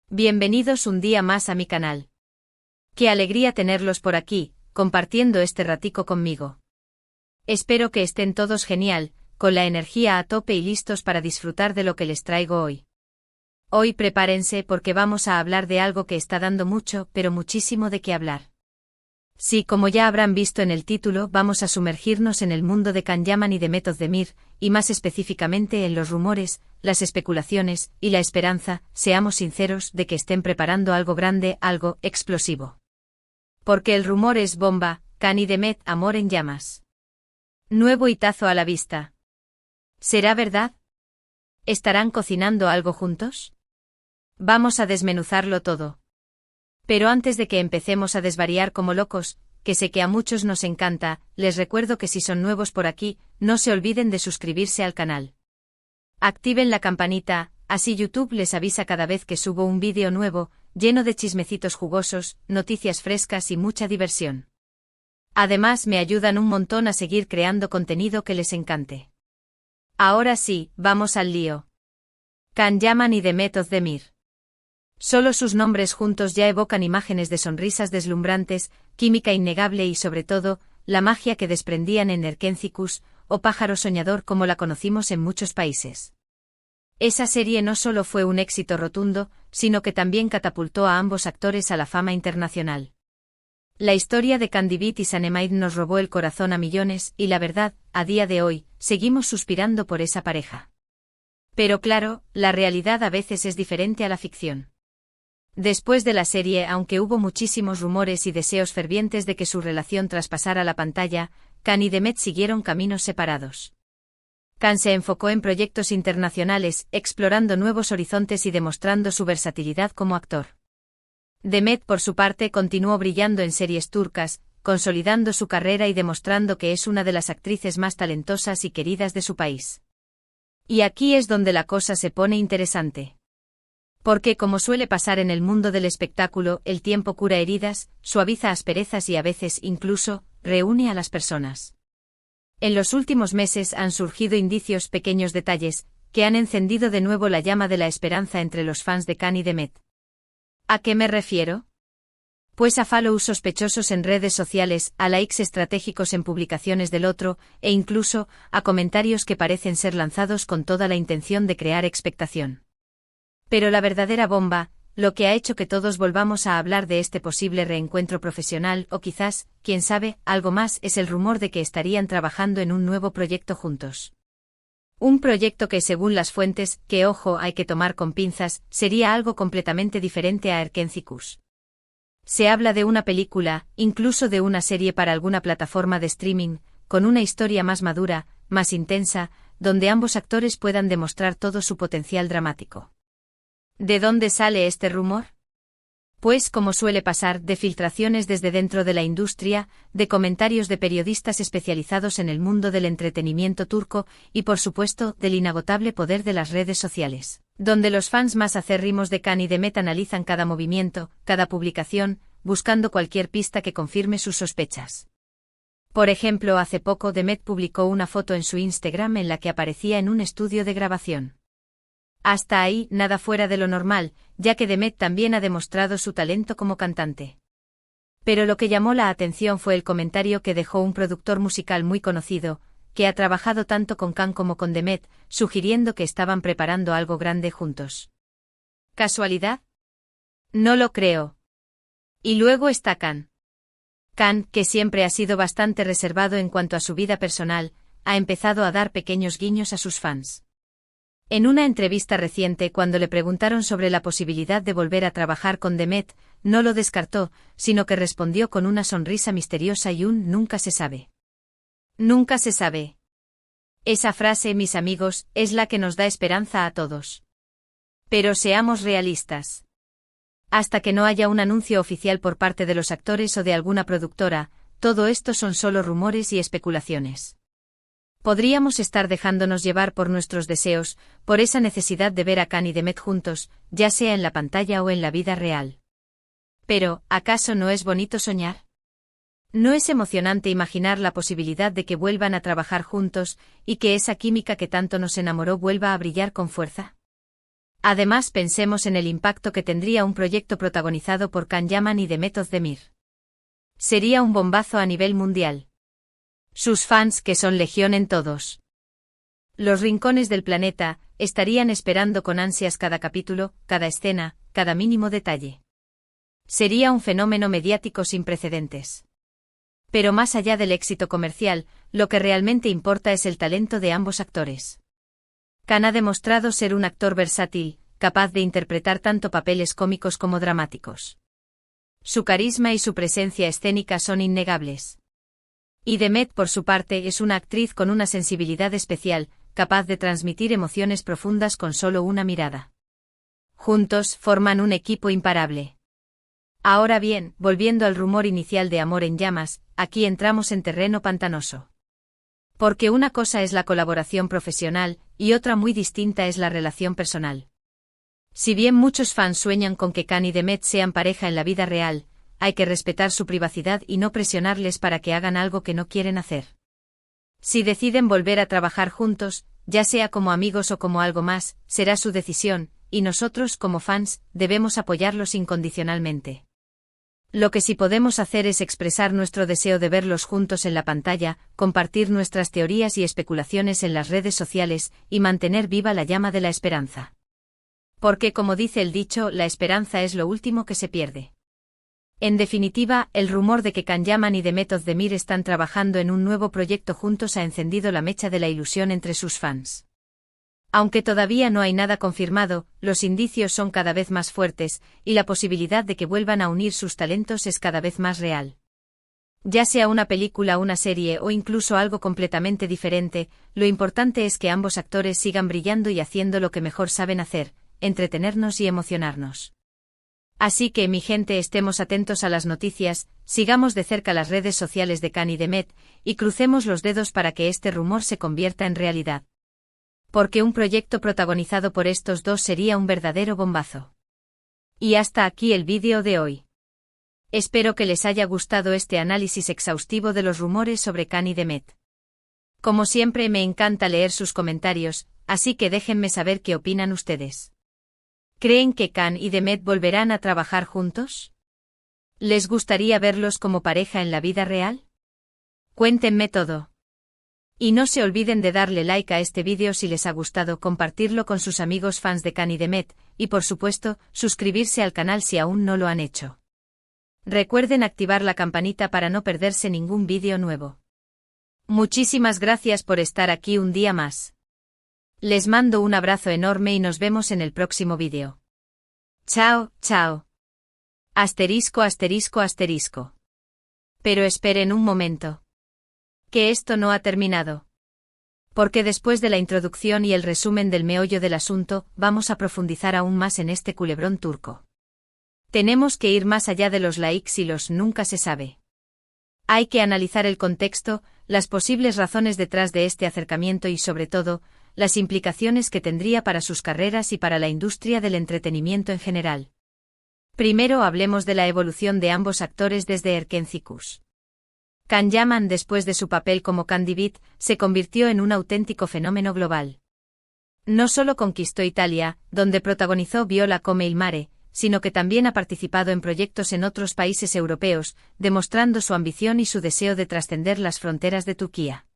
Bienvenidos un día más a mi canal. Qué alegría tenerlos por aquí, compartiendo este ratico conmigo. Espero que estén todos genial, con la energía a tope y listos para disfrutar de lo que les traigo hoy. Hoy prepárense porque vamos a hablar de algo que está dando mucho, pero muchísimo de qué hablar. Sí, como ya habrán visto en el título, vamos a sumergirnos en el mundo de Can Yaman y de Demet Özdemir, y más específicamente en los rumores, las especulaciones y la esperanza, seamos sinceros, de que estén preparando algo grande, algo explosivo. Porque el rumor es bomba, Can y Demet, amor en llamas. Nuevo hitazo a la vista. ¿Será verdad? ¿Estarán cocinando algo juntos? Vamos a desmenuzarlo todo. Pero antes de que empecemos a desvariar como locos, que sé que a muchos nos encanta, les recuerdo que si son nuevos por aquí, no se olviden de suscribirse al canal. Activen la campanita, así YouTube les avisa cada vez que subo un vídeo nuevo, lleno de chismecitos jugosos, noticias frescas y mucha diversión. Además me ayudan un montón a seguir creando contenido que les encante. Ahora sí, vamos al lío. Can Yaman y Demet Özdemir. Solo sus nombres juntos ya evocan imágenes de sonrisas deslumbrantes, química innegable y sobre todo, la magia que desprendían en Erkencikus, o pájaro soñador como la conocimos en muchos países. Esa serie no solo fue un éxito rotundo, sino que también catapultó a ambos actores a la fama internacional. La historia de Candivit y Sanemide nos robó el corazón a millones y la verdad, a día de hoy, seguimos suspirando por esa pareja. Pero claro, la realidad a veces es diferente a la ficción. Después de la serie, aunque hubo muchísimos rumores y deseos fervientes de que su relación traspasara la pantalla, Can y Demet siguieron caminos separados. Can se enfocó en proyectos internacionales, explorando nuevos horizontes y demostrando su versatilidad como actor. Demet, por su parte, continuó brillando en series turcas, consolidando su carrera y demostrando que es una de las actrices más talentosas y queridas de su país. Y aquí es donde la cosa se pone interesante. Porque, como suele pasar en el mundo del espectáculo, el tiempo cura heridas, suaviza asperezas y a veces, incluso, reúne a las personas. En los últimos meses han surgido indicios, pequeños detalles, que han encendido de nuevo la llama de la esperanza entre los fans de Can y Demet. ¿A qué me refiero? Pues a follows sospechosos en redes sociales, a likes estratégicos en publicaciones del otro, e incluso, a comentarios que parecen ser lanzados con toda la intención de crear expectación. Pero la verdadera bomba, lo que ha hecho que todos volvamos a hablar de este posible reencuentro profesional o quizás, quién sabe, algo más, es el rumor de que estarían trabajando en un nuevo proyecto juntos. Un proyecto que según las fuentes, que ojo hay que tomar con pinzas, sería algo completamente diferente a Erkencikus. Se habla de una película, incluso de una serie para alguna plataforma de streaming, con una historia más madura, más intensa, donde ambos actores puedan demostrar todo su potencial dramático. ¿De dónde sale este rumor? Pues, como suele pasar, de filtraciones desde dentro de la industria, de comentarios de periodistas especializados en el mundo del entretenimiento turco y, por supuesto, del inagotable poder de las redes sociales, donde los fans más acérrimos de Can y Demet analizan cada movimiento, cada publicación, buscando cualquier pista que confirme sus sospechas. Por ejemplo, hace poco Demet publicó una foto en su Instagram en la que aparecía en un estudio de grabación. Hasta ahí, nada fuera de lo normal, ya que Demet también ha demostrado su talento como cantante. Pero lo que llamó la atención fue el comentario que dejó un productor musical muy conocido, que ha trabajado tanto con Can como con Demet, sugiriendo que estaban preparando algo grande juntos. ¿Casualidad? No lo creo. Y luego está Can. Can, que siempre ha sido bastante reservado en cuanto a su vida personal, ha empezado a dar pequeños guiños a sus fans. En una entrevista reciente, cuando le preguntaron sobre la posibilidad de volver a trabajar con Demet, no lo descartó, sino que respondió con una sonrisa misteriosa y un nunca se sabe. Nunca se sabe. Esa frase, mis amigos, es la que nos da esperanza a todos. Pero seamos realistas. Hasta que no haya un anuncio oficial por parte de los actores o de alguna productora, todo esto son solo rumores y especulaciones. Podríamos estar dejándonos llevar por nuestros deseos, por esa necesidad de ver a Can y Demet juntos, ya sea en la pantalla o en la vida real. Pero, ¿acaso no es bonito soñar? ¿No es emocionante imaginar la posibilidad de que vuelvan a trabajar juntos, y que esa química que tanto nos enamoró vuelva a brillar con fuerza? Además, pensemos en el impacto que tendría un proyecto protagonizado por Can Yaman y Demet Özdemir. Sería un bombazo a nivel mundial. Sus fans, que son legión en todos los rincones del planeta, estarían esperando con ansias cada capítulo, cada escena, cada mínimo detalle. Sería un fenómeno mediático sin precedentes. Pero más allá del éxito comercial, lo que realmente importa es el talento de ambos actores. Can ha demostrado ser un actor versátil, capaz de interpretar tanto papeles cómicos como dramáticos. Su carisma y su presencia escénica son innegables. Y Demet, por su parte, es una actriz con una sensibilidad especial, capaz de transmitir emociones profundas con solo una mirada. Juntos, forman un equipo imparable. Ahora bien, volviendo al rumor inicial de Amor en Llamas, aquí entramos en terreno pantanoso. Porque una cosa es la colaboración profesional, y otra muy distinta es la relación personal. Si bien muchos fans sueñan con que Can y Demet sean pareja en la vida real, hay que respetar su privacidad y no presionarles para que hagan algo que no quieren hacer. Si deciden volver a trabajar juntos, ya sea como amigos o como algo más, será su decisión, y nosotros, como fans, debemos apoyarlos incondicionalmente. Lo que sí podemos hacer es expresar nuestro deseo de verlos juntos en la pantalla, compartir nuestras teorías y especulaciones en las redes sociales, y mantener viva la llama de la esperanza. Porque, como dice el dicho, la esperanza es lo último que se pierde. En definitiva, el rumor de que Can Yaman y Demet Özdemir están trabajando en un nuevo proyecto juntos ha encendido la mecha de la ilusión entre sus fans. Aunque todavía no hay nada confirmado, los indicios son cada vez más fuertes, y la posibilidad de que vuelvan a unir sus talentos es cada vez más real. Ya sea una película, una serie o incluso algo completamente diferente, lo importante es que ambos actores sigan brillando y haciendo lo que mejor saben hacer, entretenernos y emocionarnos. Así que, mi gente, estemos atentos a las noticias, sigamos de cerca las redes sociales de Can y Demet, y crucemos los dedos para que este rumor se convierta en realidad. Porque un proyecto protagonizado por estos dos sería un verdadero bombazo. Y hasta aquí el vídeo de hoy. Espero que les haya gustado este análisis exhaustivo de los rumores sobre Can y Demet. Como siempre, me encanta leer sus comentarios, así que déjenme saber qué opinan ustedes. ¿Creen que Can y Demet volverán a trabajar juntos? ¿Les gustaría verlos como pareja en la vida real? Cuéntenme todo. Y no se olviden de darle like a este vídeo si les ha gustado, compartirlo con sus amigos fans de Can y Demet, y por supuesto, suscribirse al canal si aún no lo han hecho. Recuerden activar la campanita para no perderse ningún vídeo nuevo. Muchísimas gracias por estar aquí un día más. Les mando un abrazo enorme y nos vemos en el próximo vídeo. Chao, chao. Asterisco, asterisco, asterisco. Pero esperen un momento. Que esto no ha terminado. Porque después de la introducción y el resumen del meollo del asunto, vamos a profundizar aún más en este culebrón turco. Tenemos que ir más allá de los likes y los nunca se sabe. Hay que analizar el contexto, las posibles razones detrás de este acercamiento y sobre todo, las implicaciones que tendría para sus carreras y para la industria del entretenimiento en general. Primero hablemos de la evolución de ambos actores desde Erkencikus. Can Yaman, después de su papel como Candy Beat, se convirtió en un auténtico fenómeno global. No solo conquistó Italia, donde protagonizó Viola come il mare, sino que también ha participado en proyectos en otros países europeos, demostrando su ambición y su deseo de trascender las fronteras de Turquía.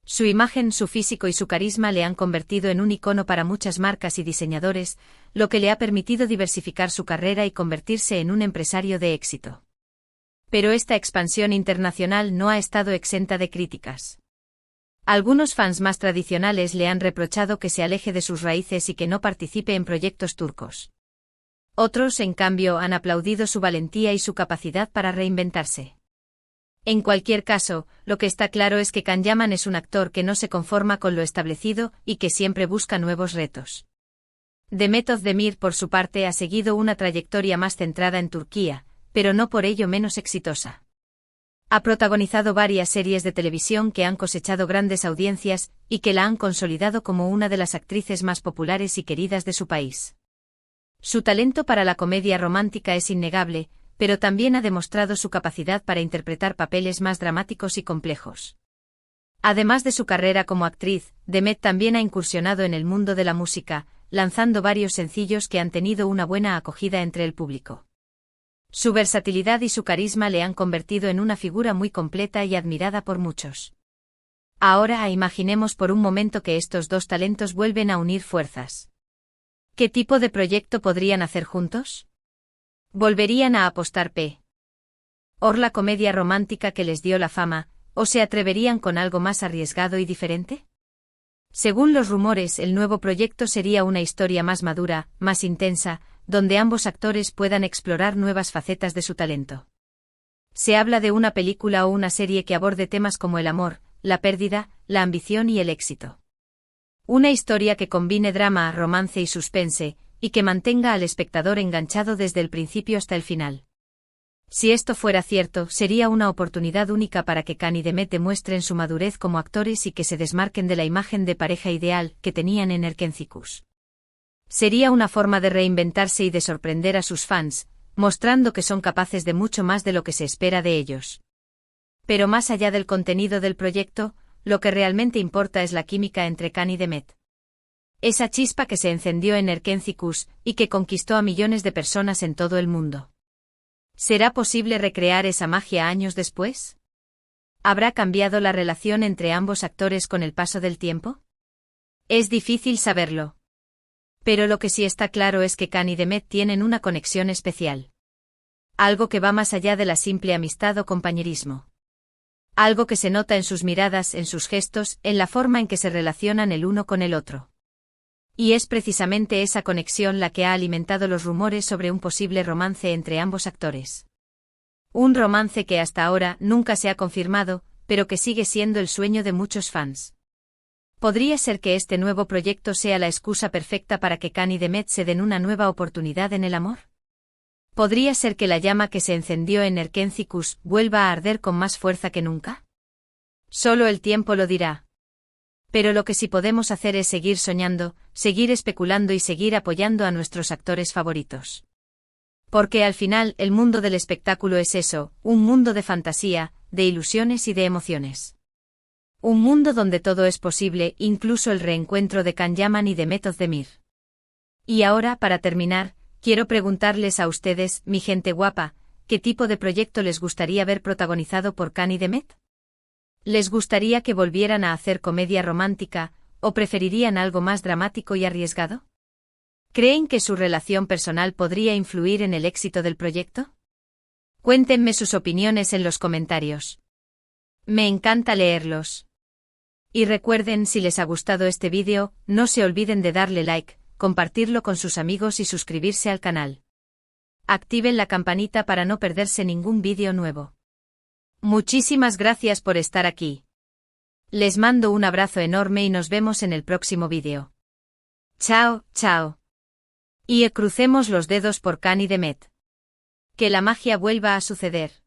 Su imagen, su físico y su carisma le han convertido en un icono para muchas marcas y diseñadores, lo que le ha permitido diversificar su carrera y convertirse en un empresario de éxito. Pero esta expansión internacional no ha estado exenta de críticas. Algunos fans más tradicionales le han reprochado que se aleje de sus raíces y que no participe en proyectos turcos. Otros, en cambio, han aplaudido su valentía y su capacidad para reinventarse. En cualquier caso, lo que está claro es que Can Yaman es un actor que no se conforma con lo establecido y que siempre busca nuevos retos. Demet Özdemir, por su parte, ha seguido una trayectoria más centrada en Turquía, pero no por ello menos exitosa. Ha protagonizado varias series de televisión que han cosechado grandes audiencias y que la han consolidado como una de las actrices más populares y queridas de su país. Su talento para la comedia romántica es innegable, pero también ha demostrado su capacidad para interpretar papeles más dramáticos y complejos. Además de su carrera como actriz, Demet también ha incursionado en el mundo de la música, lanzando varios sencillos que han tenido una buena acogida entre el público. Su versatilidad y su carisma le han convertido en una figura muy completa y admirada por muchos. Ahora imaginemos por un momento que estos dos talentos vuelven a unir fuerzas. ¿Qué tipo de proyecto podrían hacer juntos? ¿Volverían a apostar por la comedia romántica que les dio la fama, o se atreverían con algo más arriesgado y diferente? Según los rumores, el nuevo proyecto sería una historia más madura, más intensa, donde ambos actores puedan explorar nuevas facetas de su talento. Se habla de una película o una serie que aborde temas como el amor, la pérdida, la ambición y el éxito. Una historia que combine drama, romance y suspense, y que mantenga al espectador enganchado desde el principio hasta el final. Si esto fuera cierto, sería una oportunidad única para que Khan y Demet demuestren su madurez como actores y que se desmarquen de la imagen de pareja ideal que tenían en Erkencikus. Sería una forma de reinventarse y de sorprender a sus fans, mostrando que son capaces de mucho más de lo que se espera de ellos. Pero más allá del contenido del proyecto, lo que realmente importa es la química entre Khan y Demet. Esa chispa que se encendió en Erkencikus y que conquistó a millones de personas en todo el mundo. ¿Será posible recrear esa magia años después? ¿Habrá cambiado la relación entre ambos actores con el paso del tiempo? Es difícil saberlo. Pero lo que sí está claro es que Khan y Demet tienen una conexión especial. Algo que va más allá de la simple amistad o compañerismo. Algo que se nota en sus miradas, en sus gestos, en la forma en que se relacionan el uno con el otro. Y es precisamente esa conexión la que ha alimentado los rumores sobre un posible romance entre ambos actores. Un romance que hasta ahora nunca se ha confirmado, pero que sigue siendo el sueño de muchos fans. ¿Podría ser que este nuevo proyecto sea la excusa perfecta para que Khan y Demet se den una nueva oportunidad en el amor? ¿Podría ser que la llama que se encendió en Erkencikus vuelva a arder con más fuerza que nunca? Solo el tiempo lo dirá. Pero lo que sí podemos hacer es seguir soñando, seguir especulando y seguir apoyando a nuestros actores favoritos. Porque al final el mundo del espectáculo es eso, un mundo de fantasía, de ilusiones y de emociones. Un mundo donde todo es posible, incluso el reencuentro de Can Yaman y Demet Özdemir. Y ahora, para terminar, quiero preguntarles a ustedes, mi gente guapa, ¿qué tipo de proyecto les gustaría ver protagonizado por Khan y Demet? ¿Les gustaría que volvieran a hacer comedia romántica, o preferirían algo más dramático y arriesgado? ¿Creen que su relación personal podría influir en el éxito del proyecto? Cuéntenme sus opiniones en los comentarios. Me encanta leerlos. Y recuerden, si les ha gustado este vídeo, no se olviden de darle like, compartirlo con sus amigos y suscribirse al canal. Activen la campanita para no perderse ningún vídeo nuevo. Muchísimas gracias por estar aquí. Les mando un abrazo enorme y nos vemos en el próximo vídeo. Chao, chao. Y crucemos los dedos por Khan y Demet. Que la magia vuelva a suceder.